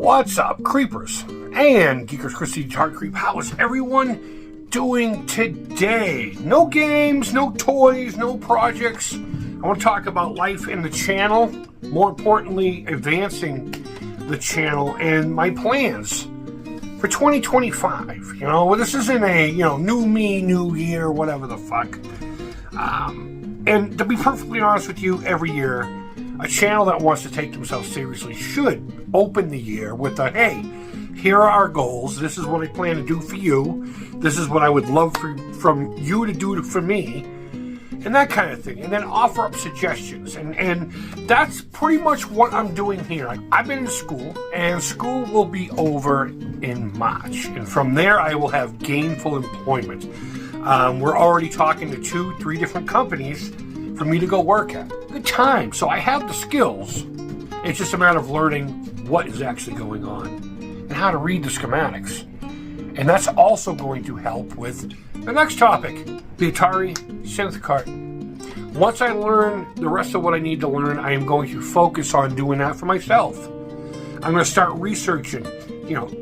What's up, creepers and geekers? Christy, Atari Creep. How is everyone doing today? No games, no toys, no projects. I want to talk about life in the channel. More importantly, advancing the channel and my plans for 2025. You know, this isn't a new me, new year, whatever the fuck. And to be perfectly honest with you, every year, a channel that wants to take themselves seriously should open the year with a, hey, here are our goals. This is what I plan to do for you. This is what I would love from you to do for me. And that kind of thing. And then offer up suggestions. And that's pretty much what I'm doing here. I've been in school, and school will be over in March. And from there, I will have gainful employment. We're already talking to 2-3 different companies for me to go work at. Good time. So I have the skills. It's just a matter of learning what is actually going on and how to read the schematics. And that's also going to help with the next topic, the Atari Synth cart. Once I learn the rest of what I need to learn, I am going to focus on doing that for myself. I'm going to start researching,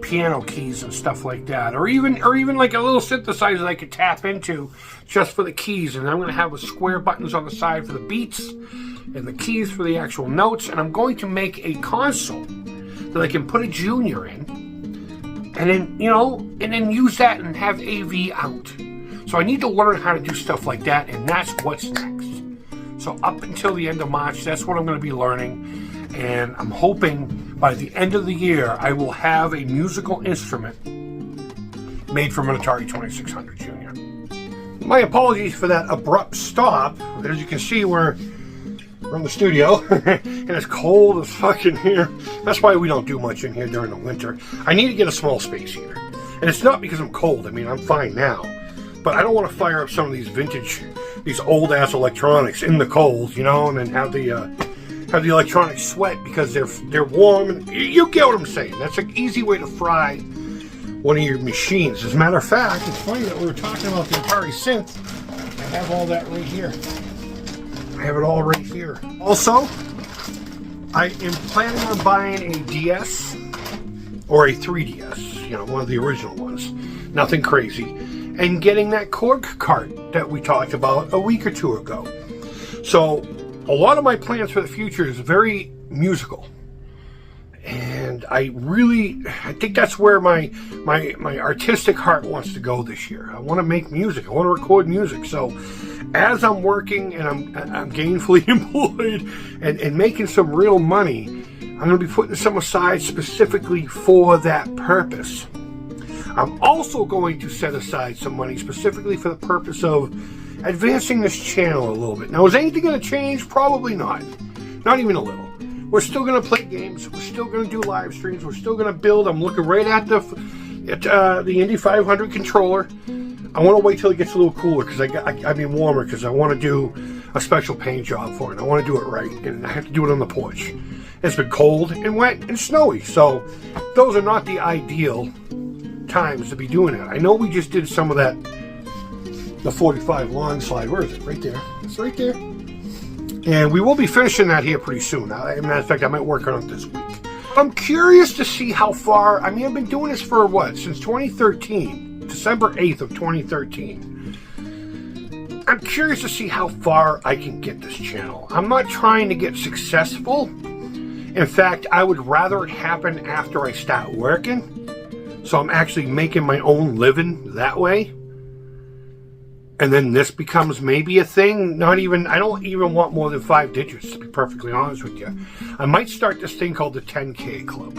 piano keys and stuff like that, or even like a little synthesizer that I could tap into just for the keys. And I'm going to have the square buttons on the side for the beats and the keys for the actual notes. And I'm going to make a console that I can put a Junior in, and then use that and have AV out. So I need to learn how to do stuff like that, and that's what's next. So up until the end of March, that's what I'm going to be learning, and I'm hoping by the end of the year I will have a musical instrument made from an Atari 2600 Junior. My apologies for that abrupt stop. As you can see, we're in the studio, and it's cold as fuck in here. That's why we don't do much in here during the winter. I need to get a small space heater, and it's not because I'm cold. I mean, I'm fine now. But I don't want to fire up some of these old-ass electronics in the cold, and then have the electronics sweat because they're warm. And you get what I'm saying. That's an easy way to fry one of your machines. As a matter of fact, it's funny that we were talking about the Atari Synth. I have all that right here. I have it all right here. Also, I am planning on buying a DS or a 3DS, one of the original ones. Nothing crazy. And getting that Korg cart that we talked about a week or two ago. So a lot of my plans for the future is very musical. And I think that's where my artistic heart wants to go this year. I want to make music. I want to record music. So as I'm working and I'm gainfully employed and making some real money, I'm going to be putting some aside specifically for that purpose. I'm also going to set aside some money specifically for the purpose of advancing this channel a little bit. Now, is anything going to change? Probably not. Not even a little. We're still going to play games. We're still going to do live streams. We're still going to build. I'm looking right at the Indy 500 controller. I want to wait till it gets a little cooler warmer because I want to do a special paint job for it. I want to do it right, and I have to do it on the porch. It's been cold and wet and snowy, so those are not the ideal times to be doing it. I know we just did some of that, the 45 long slide. Where is it? Right there. It's right there. And we will be finishing that here pretty soon. As a matter of fact, I might work on it this week. I'm curious to see how far. I've been doing this for since 2013, December 8th of 2013. I'm curious to see how far I can get this channel. I'm not trying to get successful. In fact, I would rather it happen after I start working. So I'm actually making my own living that way. And then this becomes maybe a thing. I don't even want more than 5 digits, to be perfectly honest with you. I might start this thing called the 10K Club.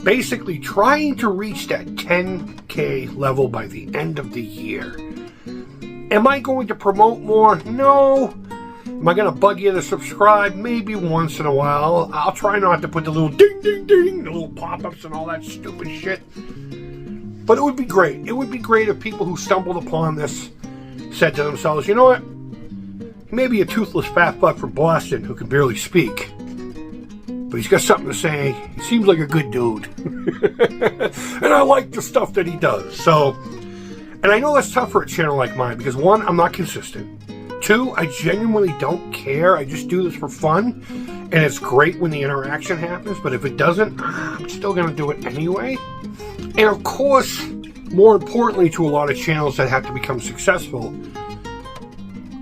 Basically trying to reach that 10K level by the end of the year. Am I going to promote more? No. Am I going to bug you to subscribe? Maybe once in a while. I'll try not to put the little ding, ding, ding, the little pop-ups and all that stupid shit. But it would be great. It would be great if people who stumbled upon this said to themselves, you know what? He may be a toothless fat fuck from Boston who can barely speak, but he's got something to say. He seems like a good dude. And I like the stuff that he does. So, and I know that's tough for a channel like mine because, one, I'm not consistent. 2, I genuinely don't care. I just do this for fun, and it's great when the interaction happens, but if it doesn't, I'm still going to do it anyway. And of course, more importantly to a lot of channels that have to become successful,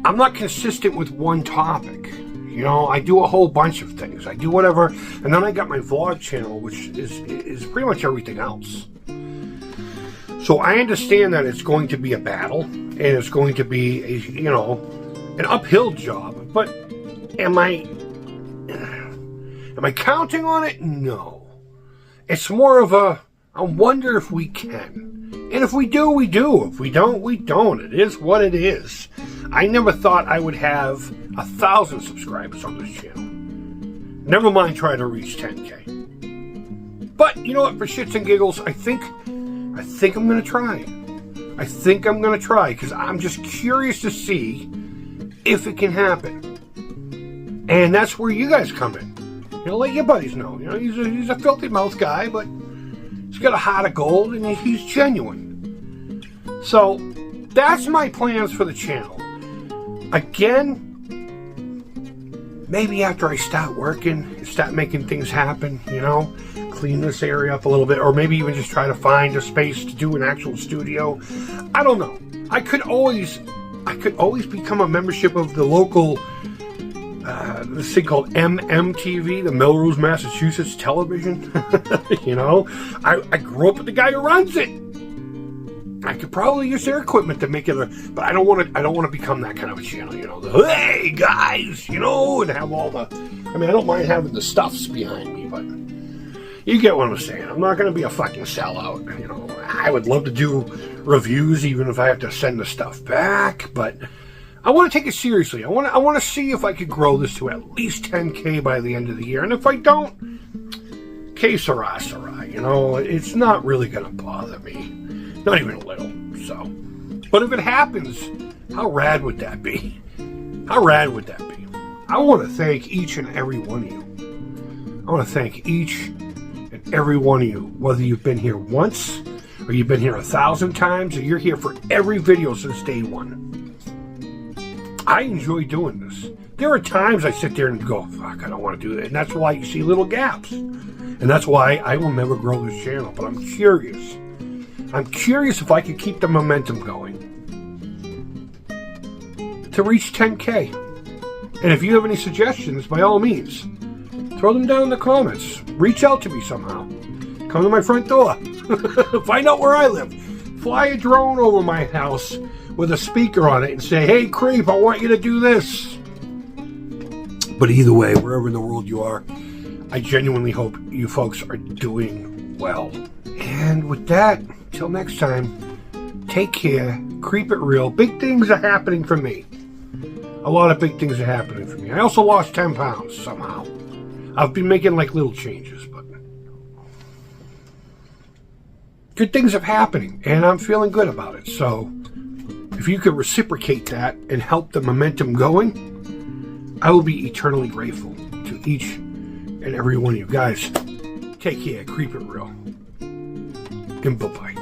I'm not consistent with one topic. You know, I do a whole bunch of things. I do whatever, and then I got my vlog channel, which is pretty much everything else. So I understand that it's going to be a battle, and it's going to be a, you know, an uphill job. But am I counting on it? No. It's more of a, I wonder if we can. And if we do, we do. If we don't, we don't. It is what it is. I never thought I would have 1,000 subscribers on this channel. Never mind trying to reach 10K. But you know what? For shits and giggles, I think I'm going to try. I think I'm going to try because I'm just curious to see if it can happen. And that's where you guys come in. You know, let your buddies know. You know, he's a filthy mouth guy, but he's got a heart of gold and he's genuine. So that's my plans for the channel. Again, maybe after I start working and start making things happen, you know, clean this area up a little bit, or maybe even just try to find a space to do an actual studio. I don't know. I could always become a membership of the local this thing called MMTV, the Melrose, Massachusetts Television. You know, I grew up with the guy who runs it. I could probably use their equipment to make it but I don't want to become that kind of a channel, you know, the hey guys, you know, and have all the, I mean, I don't mind having the stuffs behind me, but you get what I'm saying. I'm not going to be a fucking sellout, you know. I would love to do reviews even if I have to send the stuff back, but I want to take it seriously. I want to see if I could grow this to at least 10K by the end of the year, and if I don't, que sera, sera, you know, it's not really going to bother me. Not even a little, so. But if it happens, how rad would that be? How rad would that be? I want to thank each and every one of you. I want to thank each and every one of you, whether you've been here once, or you've been here 1,000 times, or you're here for every video since day one. I enjoy doing this. There are times I sit there and go, fuck, I don't want to do that. And that's why you see little gaps. And that's why I will never grow this channel. But I'm curious. I'm curious if I could keep the momentum going to reach 10K. And if you have any suggestions, by all means, throw them down in the comments. Reach out to me somehow. Come to my front door. Find out where I live. Fly a drone over my house with a speaker on it and say, hey, Creep, I want you to do this. But either way, wherever in the world you are, I genuinely hope you folks are doing well. And with that, till next time, take care, creep it real. Big things are happening for me. A lot of big things are happening for me. I also lost 10 pounds somehow. I've been making like little changes, but good things are happening, and I'm feeling good about it. So if you could reciprocate that and help the momentum going, I will be eternally grateful to each and every one of you guys. Take care, creep it real, and bye-bye.